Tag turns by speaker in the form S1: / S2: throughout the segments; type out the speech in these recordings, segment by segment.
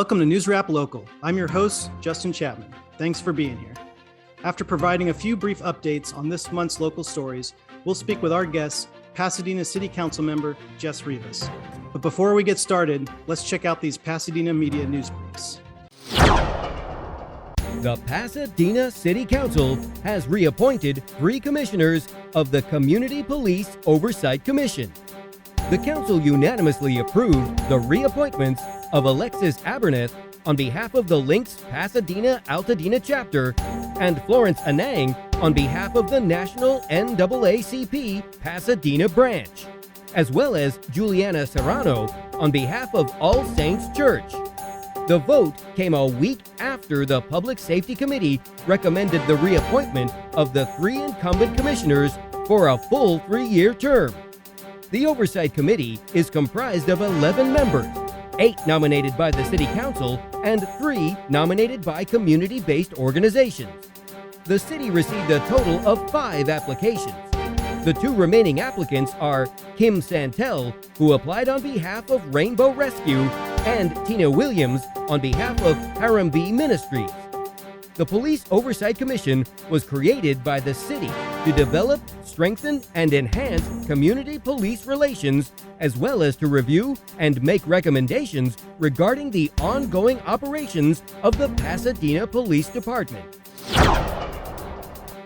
S1: Welcome to NewsRap Local. I'm your host, Justin Chapman. Thanks for being here. After providing a few brief updates on this month's local stories, we'll speak with our guest, Pasadena City Council member Jess Rivas. But before we get started, let's check out these Pasadena media news briefs.
S2: The Pasadena City Council has reappointed 3 commissioners of the Community Police Oversight Commission. The council unanimously approved the reappointments of Alexis Aberneth on behalf of the Lynx Pasadena Altadena chapter and Florence Anang on behalf of the National NAACP Pasadena branch, as well as Juliana Serrano on behalf of All Saints Church. The vote came a week after the Public Safety Committee recommended the reappointment of the 3 incumbent commissioners for a full 3-year term. The Oversight Committee is comprised of 11 members, 8 nominated by the City Council and 3 nominated by community-based organizations. The city received a total of 5 applications. The 2 remaining applicants are Kim Santel, who applied on behalf of Rainbow Rescue, and Tina Williams on behalf of Harambee Ministries. The Police Oversight Commission was created by the city to develop, strengthen, and enhance community police relations, as well as to review and make recommendations regarding the ongoing operations of the Pasadena Police Department.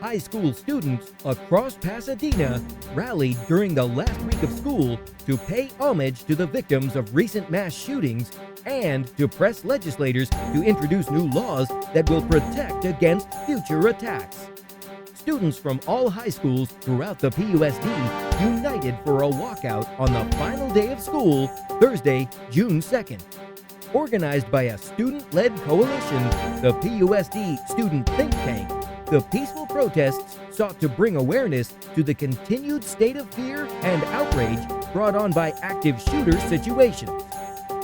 S2: High school students across Pasadena rallied during the last week of school to pay homage to the victims of recent mass shootings and to press legislators to introduce new laws that will protect against future attacks. Students from all high schools throughout the PUSD united for a walkout on the final day of school, Thursday, June 2nd. Organized by a student-led coalition, the PUSD Student Think Tank, the peaceful protests sought to bring awareness to the continued state of fear and outrage brought on by active shooter situations.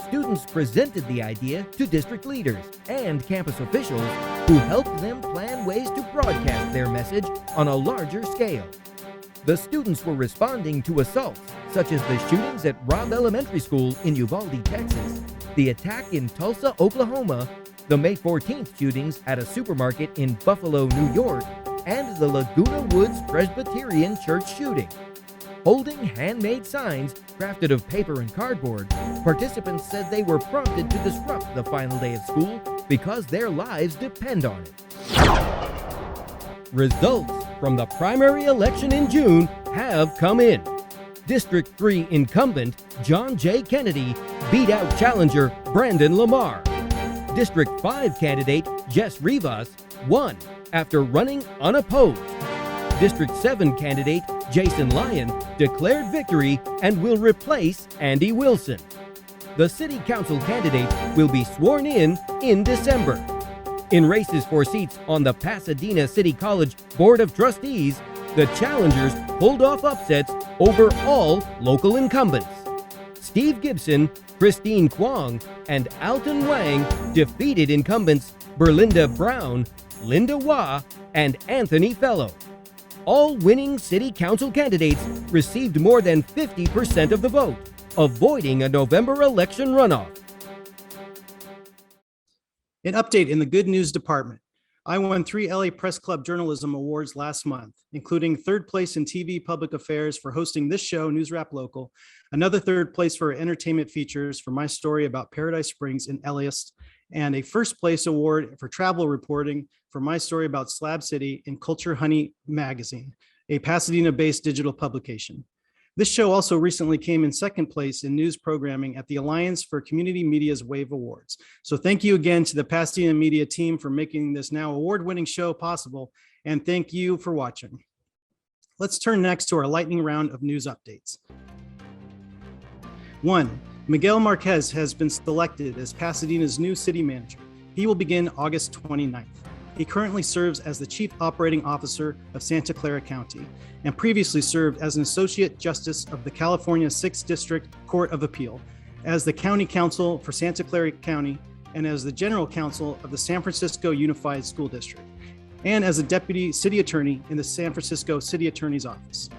S2: Students presented the idea to district leaders and campus officials who helped them plan ways to broadcast their message on a larger scale. The students were responding to assaults such as the shootings at Robb Elementary School in Uvalde, Texas, the attack in Tulsa, Oklahoma, the May 14th shootings at a supermarket in Buffalo, New York, and the Laguna Woods Presbyterian Church shooting. Holding handmade signs crafted of paper and cardboard, participants said they were prompted to disrupt the final day of school because their lives depend on it. Results from the primary election in June have come in. District 3 incumbent John J. Kennedy beat out challenger Brandon Lamar. District 5 candidate Jess Rivas won after running unopposed. District 7 candidate Jason Lyon declared victory and will replace Andy Wilson. The City Council candidate will be sworn in December. In races for seats on the Pasadena City College Board of Trustees, the challengers pulled off upsets over all local incumbents. Steve Gibson, Christine Kwong, and Alton Wang defeated incumbents Berlinda Brown, Linda Wah, and Anthony Fellow. All winning city council candidates received more than 50% of the vote, avoiding a November election runoff.
S1: An update in the good news department. I won 3 LA Press Club Journalism Awards last month, including 3rd place in TV Public Affairs for hosting this show, NewsRap Local, another 3rd place for entertainment features for my story about Paradise Springs in Elias, and a 1st place award for travel reporting for my story about Slab City in Culture Honey magazine, a Pasadena-based digital publication. This show also recently came in 2nd place in news programming at the Alliance for Community Media's Wave Awards. So thank you again to the Pasadena Media team for making this now award-winning show possible, and thank you for watching. Let's turn next to our lightning round of news updates. 1. Miguel Marquez has been selected as Pasadena's new city manager. He will begin August 29th. He currently serves as the Chief Operating Officer of Santa Clara County and previously served as an Associate Justice of the California 6th District Court of Appeal, as the County Counsel for Santa Clara County, and as the General Counsel of the San Francisco Unified School District, and as a Deputy City Attorney in the San Francisco City Attorney's Office.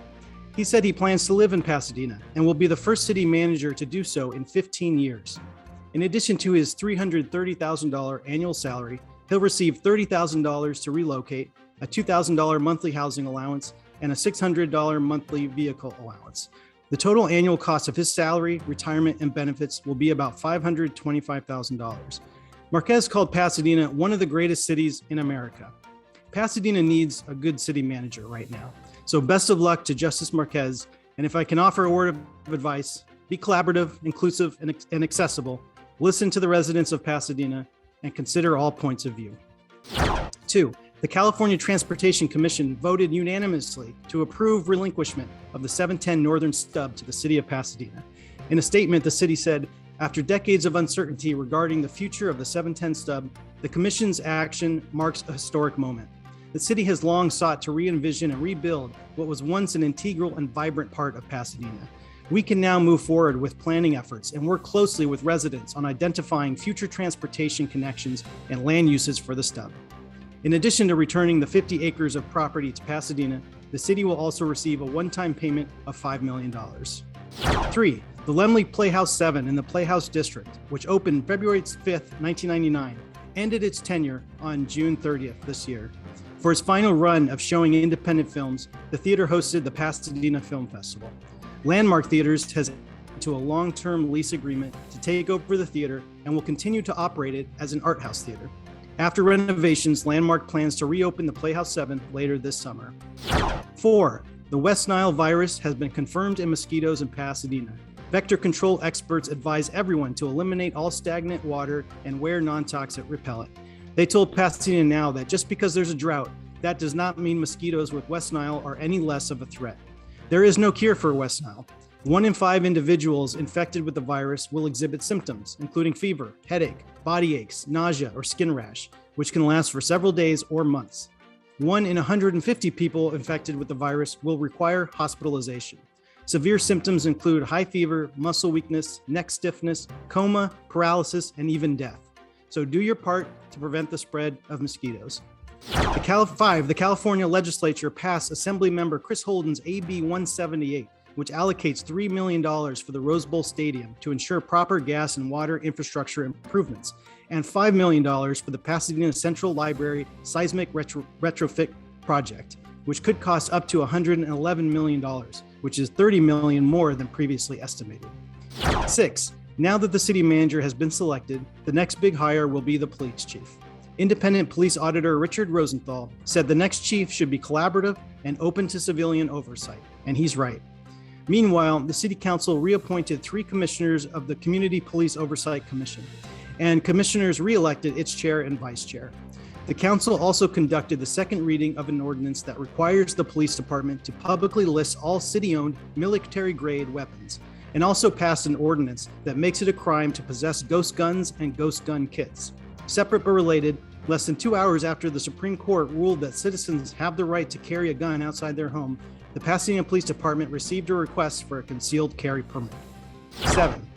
S1: He said he plans to live in Pasadena and will be the first city manager to do so in 15 years. In addition to his $330,000 annual salary, he'll receive $30,000 to relocate, a $2,000 monthly housing allowance, and a $600 monthly vehicle allowance. The total annual cost of his salary, retirement, and benefits will be about $525,000. Marquez called Pasadena one of the greatest cities in America. Pasadena needs a good city manager right now. So best of luck to Justice Marquez. And if I can offer a word of advice, be collaborative, inclusive, and accessible. Listen to the residents of Pasadena and consider all points of view. 2, the California Transportation Commission voted unanimously to approve relinquishment of the 710 Northern Stub to the city of Pasadena. In a statement, the city said, after decades of uncertainty regarding the future of the 710 Stub, the commission's action marks a historic moment. The city has long sought to re-envision and rebuild what was once an integral and vibrant part of Pasadena. We can now move forward with planning efforts and work closely with residents on identifying future transportation connections and land uses for the stub. In addition to returning the 50 acres of property to Pasadena, the city will also receive a one-time payment of $5 million. 3, the Lemley Playhouse 7 in the Playhouse District, which opened February 5th, 1999, ended its tenure on June 30th this year. For its final run of showing independent films, the theater hosted the Pasadena Film Festival. Landmark Theaters has entered into a long-term lease agreement to take over the theater and will continue to operate it as an art house theater. After renovations, Landmark plans to reopen the Playhouse 7 later this summer. 4, the West Nile virus has been confirmed in mosquitoes in Pasadena. Vector control experts advise everyone to eliminate all stagnant water and wear non-toxic repellent. They told Pasadena Now that just because there's a drought, that does not mean mosquitoes with West Nile are any less of a threat. There is no cure for West Nile. 1 in 5 individuals infected with the virus will exhibit symptoms, including fever, headache, body aches, nausea, or skin rash, which can last for several days or months. 1 in 150 people infected with the virus will require hospitalization. Severe symptoms include high fever, muscle weakness, neck stiffness, coma, paralysis, and even death. So do your part to prevent the spread of mosquitoes. The California legislature passed Assemblymember Chris Holden's AB 178, which allocates $3 million for the Rose Bowl Stadium to ensure proper gas and water infrastructure improvements, and $5 million for the Pasadena Central Library seismic retrofit project, which could cost up to $111 million, which is $30 million more than previously estimated. 6, now that the city manager has been selected, the next big hire will be the police chief. Independent police auditor Richard Rosenthal said the next chief should be collaborative and open to civilian oversight, and he's right. Meanwhile, the city council reappointed 3 commissioners of the Community Police Oversight Commission, and commissioners reelected its chair and vice chair. The council also conducted the second reading of an ordinance that requires the police department to publicly list all city-owned military-grade weapons, and also passed an ordinance that makes it a crime to possess ghost guns and ghost gun kits. Separate but related, less than 2 hours after the Supreme Court ruled that citizens have the right to carry a gun outside their home, the Pasadena Police Department received a request for a concealed carry permit. 7,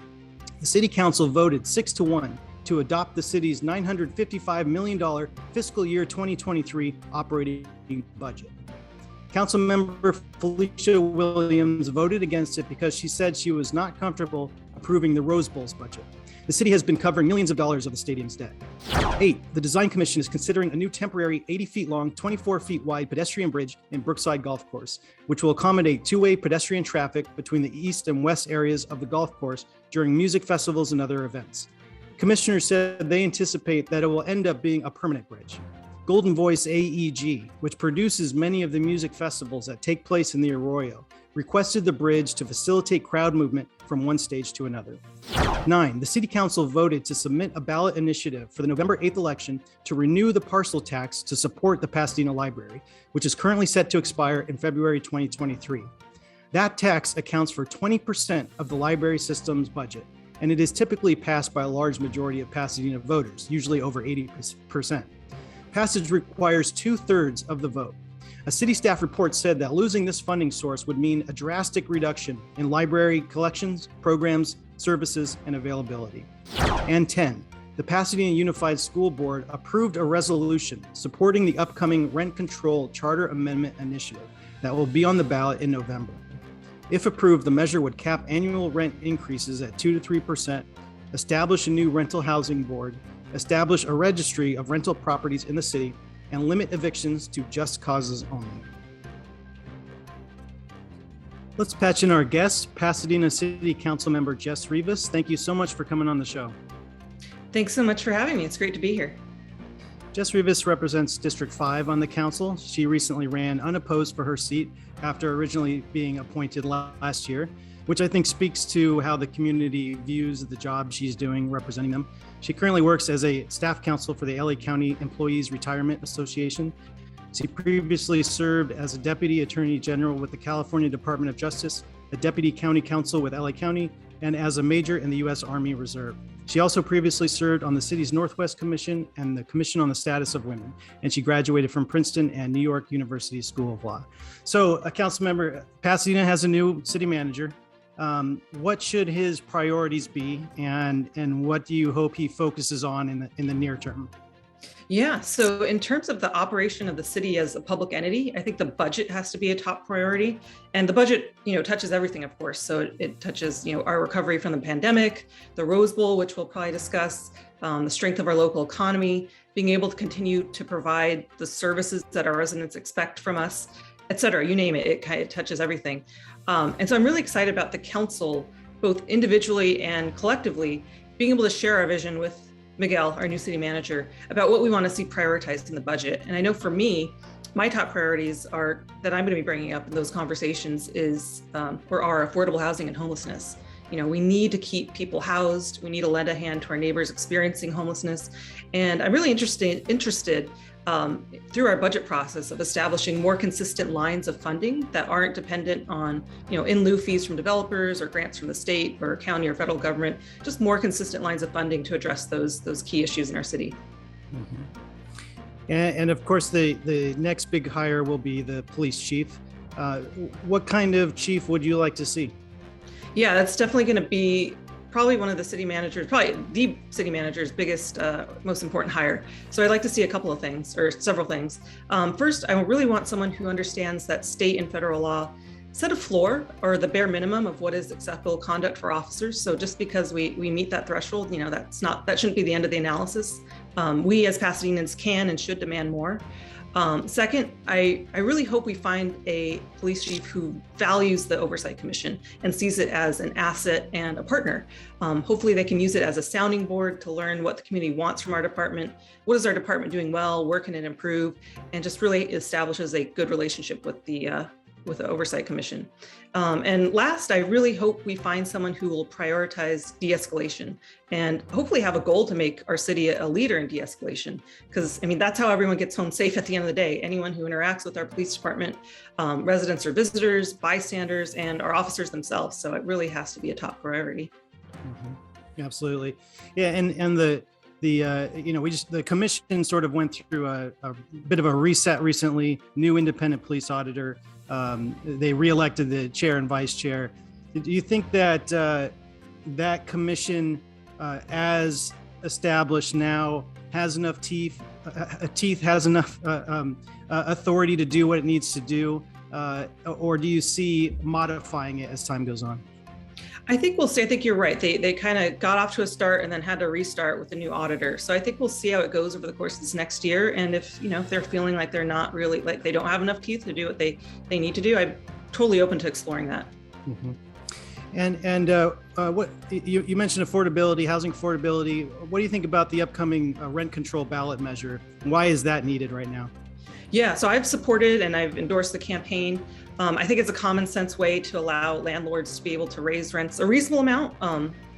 S1: the City Council voted 6-1 to adopt the city's $955 million fiscal year 2023 operating budget. Councilmember Felicia Williams voted against it because she said she was not comfortable approving the Rose Bowl's budget. The city has been covering millions of dollars of the stadium's debt. 8, the Design Commission is considering a new temporary 80 feet long, 24 feet wide pedestrian bridge in Brookside Golf Course, which will accommodate two-way pedestrian traffic between the east and west areas of the golf course during music festivals and other events. Commissioners said they anticipate that it will end up being a permanent bridge. Golden Voice AEG, which produces many of the music festivals that take place in the Arroyo, requested the bridge to facilitate crowd movement from one stage to another. 9, the City Council voted to submit a ballot initiative for the November 8th election to renew the parcel tax to support the Pasadena Library, which is currently set to expire in February 2023. That tax accounts for 20% of the library system's budget, and it is typically passed by a large majority of Pasadena voters, usually over 80%. Passage requires 2/3 of the vote. A city staff report said that losing this funding source would mean a drastic reduction in library collections, programs, services, and availability. And 10, the Pasadena Unified School Board approved a resolution supporting the upcoming rent control charter amendment initiative that will be on the ballot in November. If approved, the measure would cap annual rent increases at 2 to 3%, establish a new rental housing board, establish a registry of rental properties in the city, and limit evictions to just causes only. Let's patch in our guest, Pasadena City Councilmember Jess Rivas. Thank you so much for coming on the show.
S3: Thanks so much for having me. It's great to be here.
S1: Jess Rivas represents District 5 on the council. She recently ran unopposed for her seat after originally being appointed last year, which I think speaks to how the community views the job she's doing representing them. She currently works as a staff counsel for the LA County Employees Retirement Association. She previously served as a Deputy Attorney General with the California Department of Justice, a Deputy County Counsel with LA County, and as a Major in the U.S. Army Reserve. She also previously served on the city's Northwest Commission and the Commission on the Status of Women, and she graduated from Princeton and New York University School of Law. So, a council member, Pasadena has a new city manager. What should his priorities be, and what do you hope he focuses on in the near term?
S3: Yeah, so in terms of the operation of the city as a public entity, I think the budget has to be a top priority. And the budget, touches everything, of course. So it touches, our recovery from the pandemic, the Rose Bowl, which we'll probably discuss, the strength of our local economy, being able to continue to provide the services that our residents expect from us, et cetera, you name it, it kind of touches everything. And so I'm really excited about the council, both individually and collectively, being able to share our vision with Miguel, our new city manager, about what we want to see prioritized in the budget. And I know for me, my top priorities are that I'm going to be bringing up in those conversations is or are affordable housing and homelessness. We need to keep people housed. We need to lend a hand to our neighbors experiencing homelessness. And I'm really interested through our budget process of establishing more consistent lines of funding that aren't dependent on, in lieu fees from developers or grants from the state or county or federal government, just more consistent lines of funding to address those key issues in our city.
S1: Mm-hmm. And of course, the next big hire will be the police chief. What kind of chief would you like to see? Yeah,
S3: that's definitely going to be probably one of the city managers, probably the city manager's biggest, most important hire. So I'd like to see a couple of things, or several things. First, I really want someone who understands that state and federal law set a floor or the bare minimum of what is acceptable conduct for officers. So just because we meet that threshold, that shouldn't be the end of the analysis. We as Pasadenans can and should demand more. Second, I really hope we find a police chief who values the Oversight Commission and sees it as an asset and a partner. Hopefully they can use it as a sounding board to learn what the community wants from our department, what is our department doing well, where can it improve, and just really establishes a good relationship with the Oversight Commission. And last, I really hope we find someone who will prioritize de-escalation and hopefully have a goal to make our city a leader in de-escalation. Because that's how everyone gets home safe at the end of the day. Anyone who interacts with our police department, residents or visitors, bystanders, and our officers themselves. So it really has to be a top priority.
S1: Mm-hmm. Absolutely. Yeah, and the commission sort of went through a bit of a reset recently. New independent police auditor. They reelected the chair and vice chair. Do you think that that commission, as established now, has enough teeth, has enough authority to do what it needs to do, or do you see modifying it as time goes on?
S3: I think we'll see. I think you're right. They kind of got off to a start and then had to restart with the new auditor. So I think we'll see how it goes over the course of this next year. And if they're feeling like they're not really, like they don't have enough teeth to do what they need to do, I'm totally open to exploring that.
S1: Mm-hmm. And what you mentioned affordability, housing affordability. What do you think about the upcoming rent control ballot measure? Why is that needed right now?
S3: Yeah, so I've supported and I've endorsed the campaign. I think it's a common sense way to allow landlords to be able to raise rents a reasonable amount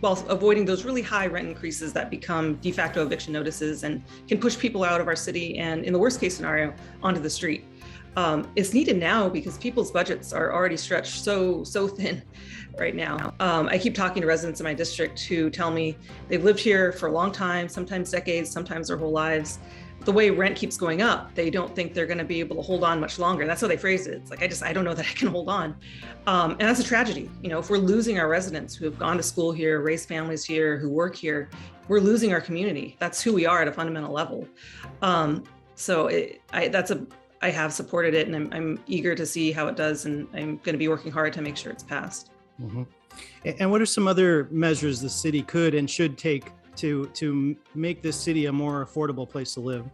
S3: while avoiding those really high rent increases that become de facto eviction notices and can push people out of our city and, in the worst case scenario, onto the street. It's needed now because people's budgets are already stretched so thin right now. I keep talking to residents in my district who tell me they've lived here for a long time, sometimes decades, sometimes their whole lives. The way rent keeps going up, they don't think they're going to be able to hold on much longer. That's how they phrase it. It's like, I don't know that I can hold on. And that's a tragedy. If we're losing our residents who have gone to school here, raised families here, who work here, we're losing our community. That's who we are at a fundamental level. I have supported it and I'm eager to see how it does. And I'm going to be working hard to make sure it's passed.
S1: Mm-hmm. And what are some other measures the city could and should take to make this city a more affordable place to live?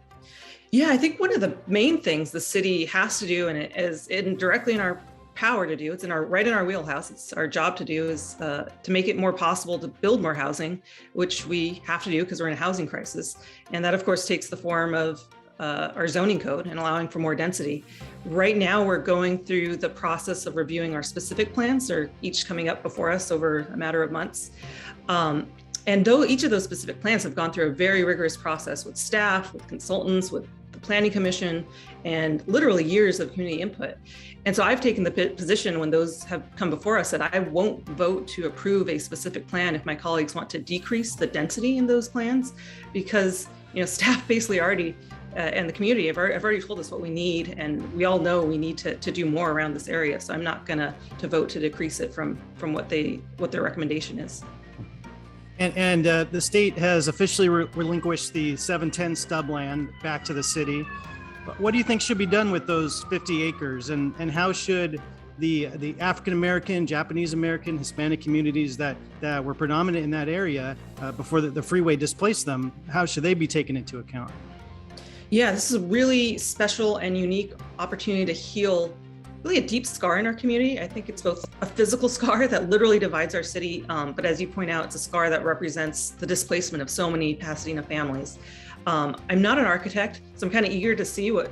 S3: Yeah, I think one of the main things the city has to do, and it is directly in our power to do, it's right in our wheelhouse, it's our job to do, is to make it more possible to build more housing, which we have to do because we're in a housing crisis. And that, of course, takes the form of our zoning code and allowing for more density. Right now, we're going through the process of reviewing our specific plans. They're each coming up before us over a matter of months. And though each of those specific plans have gone through a very rigorous process with staff, with consultants, with the Planning Commission, and literally years of community input. And so I've taken the position when those have come before us that I won't vote to approve a specific plan if my colleagues want to decrease the density in those plans, because staff basically already and the community have already told us what we need, and we all know we need to do more around this area. So I'm not gonna vote to decrease it from what their recommendation is.
S1: And the state has officially relinquished the 710 stub land back to the city. What do you think should be done with those 50 acres, and how should the African American, Japanese American, Hispanic communities that were predominant in that area before the freeway displaced them, how should they be taken into account?
S3: Yeah, this is a really special and unique opportunity to heal really a deep scar in our community. I think it's both a physical scar that literally divides our city, but as you point out, it's a scar that represents the displacement of so many Pasadena families. I'm not an architect, so I'm kind of eager to see what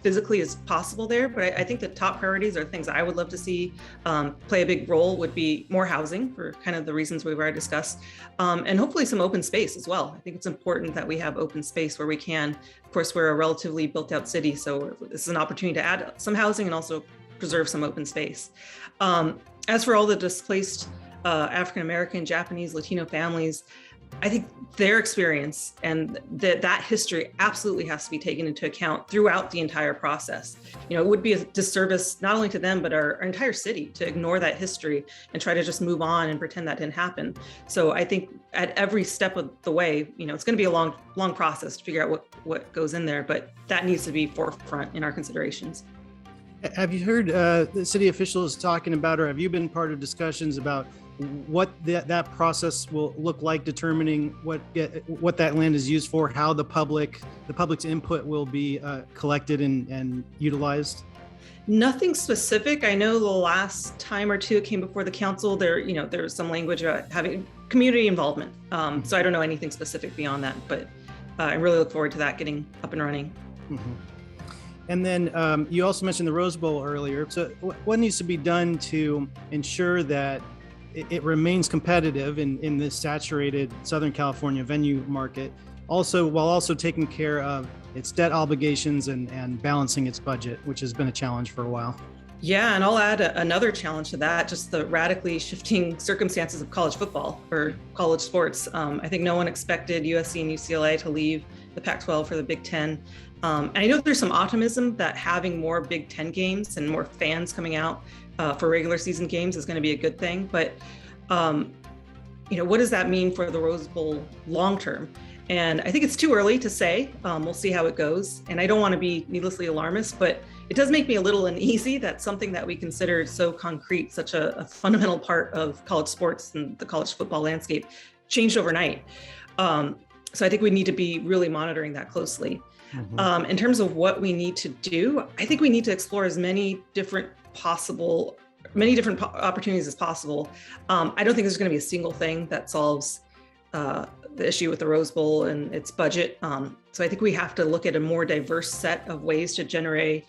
S3: physically is possible there, but I think the top priorities are things I would love to see play a big role would be more housing for kind of the reasons we've already discussed, and hopefully some open space as well. I think it's important that we have open space where we can. Of course, we're a relatively built out city, so this is an opportunity to add some housing and also preserve some open space. As for all the displaced African American, Japanese, Latino families, I think their experience and that history absolutely has to be taken into account throughout the entire process. It would be a disservice not only to them, but our entire city to ignore that history and try to just move on and pretend that didn't happen. So I think at every step of the way, it's going to be a long process to figure out what goes in there, but that needs to be forefront in our considerations.
S1: Have you heard the city officials talking about, or have you been part of discussions about what that process will look like, determining what that land is used for, how the public's input will be collected and utilized?
S3: Nothing specific. I know the last time or two it came before the council, there was some language about having community involvement. So I don't know anything specific beyond that, but I really look forward to that getting up and running.
S1: Mm-hmm. And then you also mentioned the Rose Bowl earlier. So what needs to be done to ensure that it remains competitive in this saturated Southern California venue market, while also taking care of its debt obligations and balancing its budget, which has been a challenge for a while?
S3: Yeah, and I'll add another challenge to that, just the radically shifting circumstances of college football or college sports. I think no one expected USC and UCLA to leave the Pac-12 for the Big Ten. And I know there's some optimism that having more Big Ten games and more fans coming out for regular season games is going to be a good thing. But, what does that mean for the Rose Bowl long term? And I think it's too early to say. We'll see how it goes. And I don't want to be needlessly alarmist, but it does make me a little uneasy that something that we considered so concrete, such a fundamental part of college sports and the college football landscape, changed overnight. So I think we need to be really monitoring that closely. Mm-hmm. In terms of what we need to do, I think we need to explore as many different opportunities as possible. I don't think there's going to be a single thing that solves the issue with the Rose Bowl and its budget. So I think we have to look at a more diverse set of ways to generate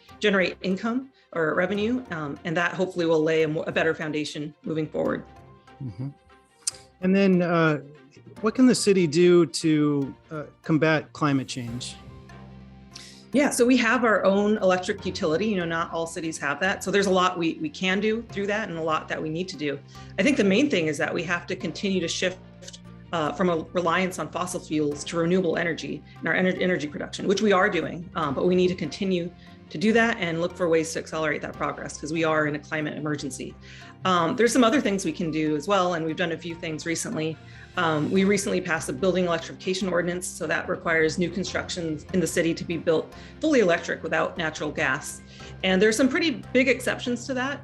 S3: income or revenue, and that hopefully will lay a better foundation moving forward.
S1: Mm-hmm. And then what can the city do to combat climate change?
S3: Yeah, so we have our own electric utility. Not all cities have that. So there's a lot we can do through that and a lot that we need to do. I think the main thing is that we have to continue to shift from a reliance on fossil fuels to renewable energy in our energy production, which we are doing, but we need to continue to do that and look for ways to accelerate that progress because we are in a climate emergency. There's some other things we can do as well, and we've done a few things recently. We recently passed a building electrification ordinance, so that requires new construction in the city to be built fully electric without natural gas. And there's some pretty big exceptions to that.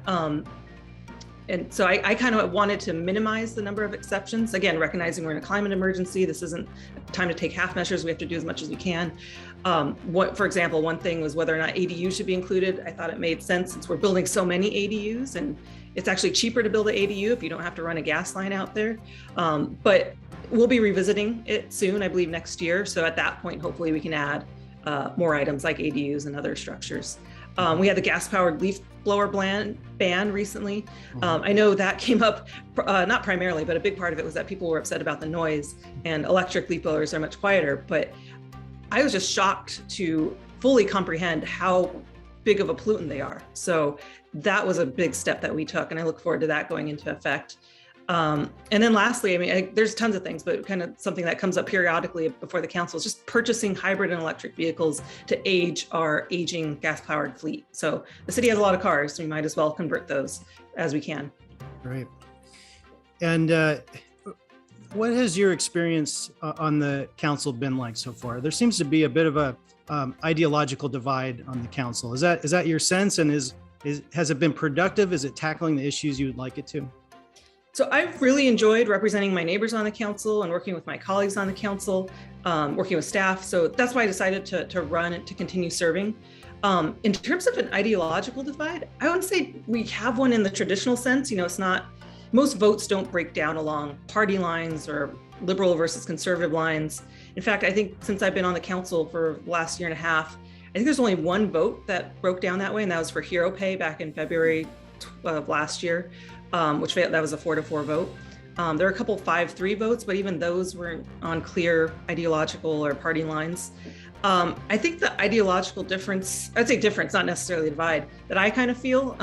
S3: and so I kind of wanted to minimize the number of exceptions. Again, recognizing we're in a climate emergency, this isn't time to take half measures. We have to do as much as we can. For example, one thing was whether or not ADUs should be included. I thought it made sense since we're building so many ADUs, and it's actually cheaper to build an ADU if you don't have to run a gas line out there. But we'll be revisiting it soon, I believe next year. So at that point, hopefully we can add more items like ADUs and other structures. We had the gas-powered leaf blower ban recently. I know that came up, not primarily, but a big part of it was that people were upset about the noise, and electric leaf blowers are much quieter. But I was just shocked to fully comprehend how big of a pollutant they are. So that was a big step that we took, and I look forward to that going into effect. And then lastly, I mean, there's tons of things, but kind of something that comes up periodically before the council is just purchasing hybrid and electric vehicles to age our aging gas-powered fleet. So the city has a lot of cars, so we might as well convert those as we can.
S1: Right. And what has your experience on the council been like so far? There seems to be a bit of a ideological divide on the council. Is that your sense? And has it been productive? Is it tackling the issues you would like it to?
S3: So I've really enjoyed representing my neighbors on the council and working with my colleagues on the council, working with staff. So that's why I decided to run and to continue serving. In terms of an ideological divide, I wouldn't say we have one in the traditional sense. It's not, most votes don't break down along party lines or liberal versus conservative lines. In fact, I think since I've been on the council for the last year and a half, I think there's only one vote that broke down that way, and that was for hero pay back in February of last year. That was a 4-4 vote. There are a couple 5-3 votes, but even those weren't on clear ideological or party lines. I think the ideological difference, I'd say difference, not necessarily divide, that I kind of feel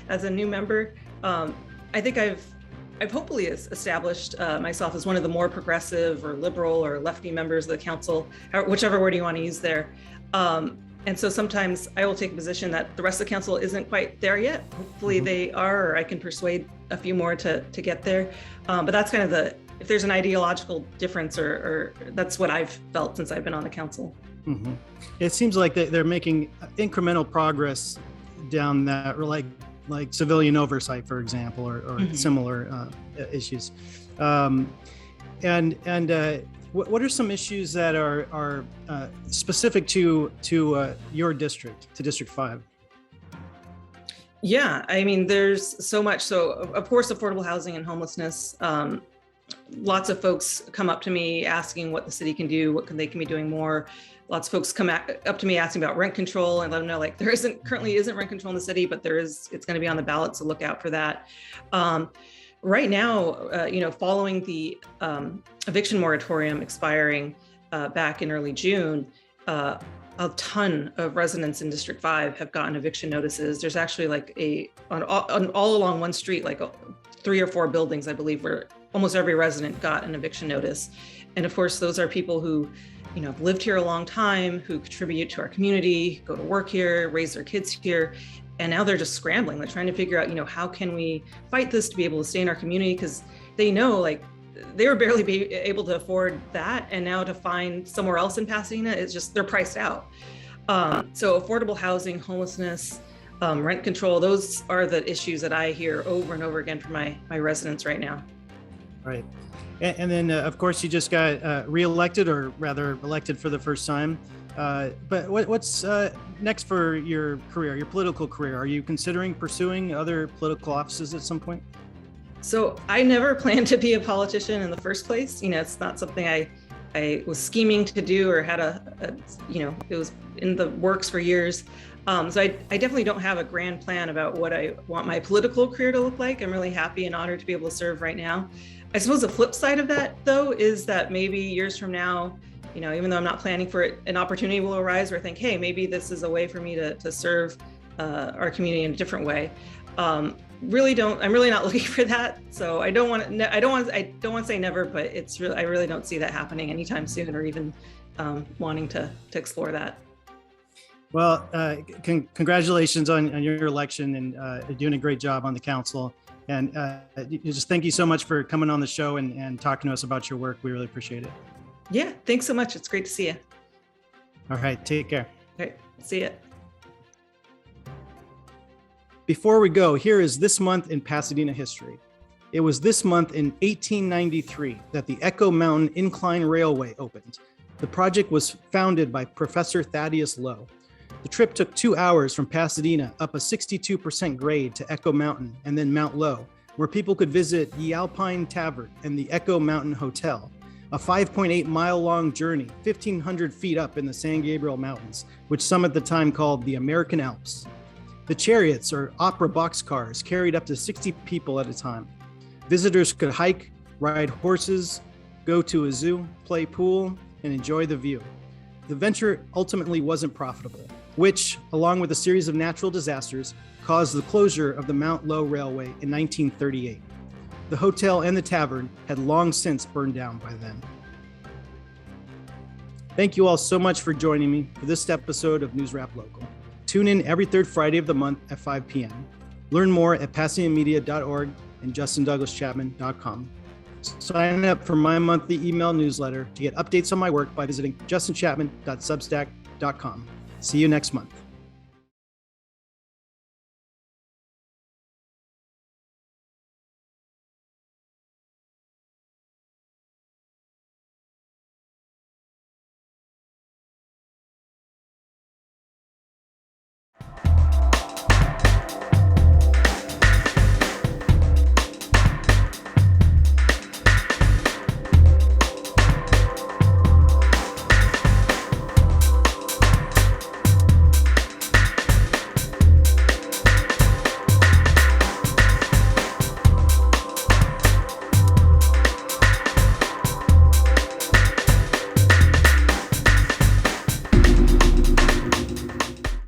S3: as a new member, I think I've hopefully established myself as one of the more progressive or liberal or lefty members of the council, whichever word you want to use there. And so sometimes I will take a position that the rest of the council isn't quite there yet. Hopefully they are, or I can persuade a few more to get there. But that's kind of if there's an ideological difference, or that's what I've felt since I've been on the council.
S1: Mm-hmm. It seems like they're making incremental progress down that, like civilian oversight, for example, or similar issues. What are some issues that are specific to your district, to District 5?
S3: Yeah, I mean, there's so much. So of course, affordable housing and homelessness. Lots of folks come up to me asking what the city can do, what they can be doing more. Lots of folks come up to me asking about rent control, and let them know, like, there currently isn't rent control in the city, but it's going to be on the ballot, so look out for that. Right now, following the eviction moratorium expiring back in early June, a ton of residents in District 5 have gotten eviction notices. There's actually on all along one street, 3 or 4 buildings, I believe, where almost every resident got an eviction notice. And of course, those are people who, have lived here a long time, who contribute to our community, go to work here, raise their kids here. And now they're just scrambling. They're trying to figure out, how can we fight this to be able to stay in our community? Because they know, they were barely able to afford that. And now to find somewhere else in Pasadena, it's just, they're priced out. So affordable housing, homelessness, rent control, those are the issues that I hear over and over again from my residents right now.
S1: Right. And then, of course, you just got reelected, or rather elected for the first time. But what's next for your career, your political career? Are you considering pursuing other political offices at some point?
S3: So I never planned to be a politician in the first place. It's not something I was scheming to do or had it was in the works for years. So I definitely don't have a grand plan about what I want my political career to look like. I'm really happy and honored to be able to serve right now. I suppose the flip side of that, though, is that maybe years from now, even though I'm not planning for it, an opportunity will arise where I think, hey, maybe this is a way for me to serve our community in a different way. I'm really not looking for that. So I don't want to say never, but I really don't see that happening anytime soon, or even wanting to explore that.
S1: Well, congratulations on your election, and you're doing a great job on the council. And just thank you so much for coming on the show and talking to us about your work. We really appreciate it.
S3: Yeah, thanks so much. It's great to see you.
S1: All right, take care.
S3: All right, see ya.
S1: Before we go, here is this month in Pasadena history. It was this month in 1893 that the Echo Mountain Incline Railway opened. The project was founded by Professor Thaddeus Lowe. The trip took 2 hours from Pasadena up a 62% grade to Echo Mountain and then Mount Lowe, where people could visit Ye Alpine Tavern and the Echo Mountain Hotel, a 5.8-mile-long journey, 1,500 feet up in the San Gabriel Mountains, which some at the time called the American Alps. The chariots, or opera boxcars, carried up to 60 people at a time. Visitors could hike, ride horses, go to a zoo, play pool, and enjoy the view. The venture ultimately wasn't profitable, which, along with a series of natural disasters, caused the closure of the Mount Lowe Railway in 1938. The hotel and the tavern had long since burned down by then. Thank you all so much for joining me for this episode of NewsRap Local. Tune in every third Friday of the month at 5 p.m. Learn more at pasadenamedia.org and justin-chapman.com. Sign up for my monthly email newsletter to get updates on my work by visiting justinchapman.substack.com. See you next month.